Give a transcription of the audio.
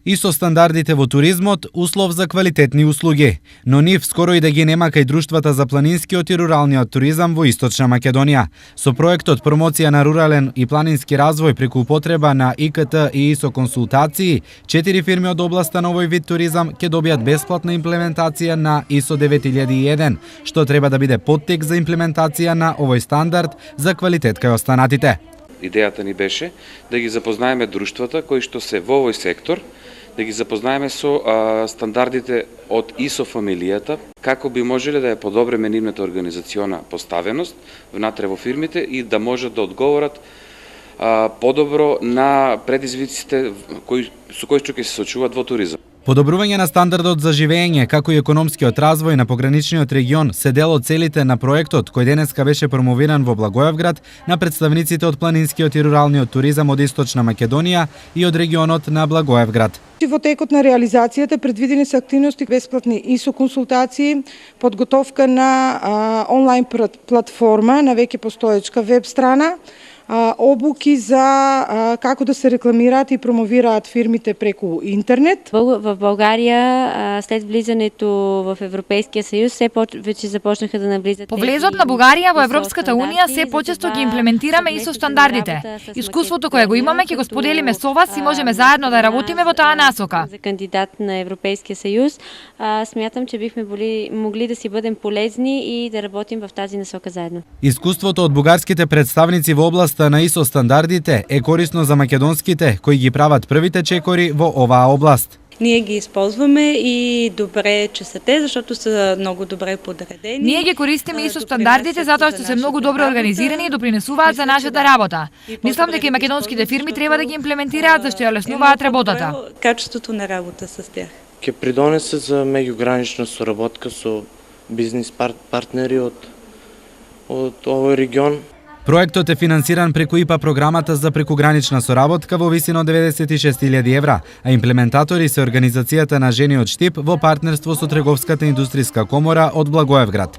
ISO стандардите во туризмот услов за квалитетни услуги, но нив скоро и да ги нема кај друштвата за планинскиот и руралниот туризам во Источна Македонија. Со проектот Промоција на рурален и планински развој преку употреба на ИКТ и ISO консултации, 4 фирми од областа на овој вид туризам ќе добијат бесплатна имплементација на ISO 9001, што треба да биде поттик за имплементација на овој стандард за квалитет кај останатите. Идејата ни беше да ги запознаеме друштвата кои што се во овој сектор, да ги запознаеме со стандардите од ISO фамилијата, како би можеле да ја подобреме нивната организациона поставеност внатре во фирмите и да можат да одговорат подобро на предизвиците со кои ќе се соочуваат во туризам. Подобрување на стандардот за живење, како и економскиот развој на пограничниот регион се дел од целите на проектот кој денеска беше промовиран во Благоевград на представниците од планинскиот и руралниот туризам од Источна Македонија и од регионот на Благоевград. Во текот на реализацијата предвидени се активности бесплатни ISO консултации, подготовка на онлайн платформа на веќе постоечка веб страна, обуки за како да се рекламираат и промовираат фирмите преку интернет. В Българија след влизането в Европейския съюз се повеќе започнаха да навлизат. По влезот на Бугарија во Европската унија се почесто ги имплементираме ISO стандардите. Искуството кое го имаме ќе го споделиме со вас и можеме заедно да работиме во таа насока. За кандидат на Европейския съюз смятам, че бихме могли да си бъдем полезни и да работим в тази насока заедно. Искуството од бугарските представници во област на ISO стандардите е корисно за македонските кои ги прават првите чекори во оваа област. Ние ги използваме и добре, че са те, защото са много добре подредени. Ние ги користиме ISO стандардите затоа што се многу добро организирани и допринесуваат за нашата работа. Мислам дека и македонските фирми треба да ги имплементираат зашто ја леснуваат работата. Качеството на работа с тях. Ќе придонесе за меѓугранична соработка со бизнис партнери од овој регион. Проектот е финансиран преку ИПА програмата за прекугранична соработка во висина од 96.000 евра, а имплементатори се Организацијата на жени од Штип во партнерство со Трговската индустријска комора од Благоевград.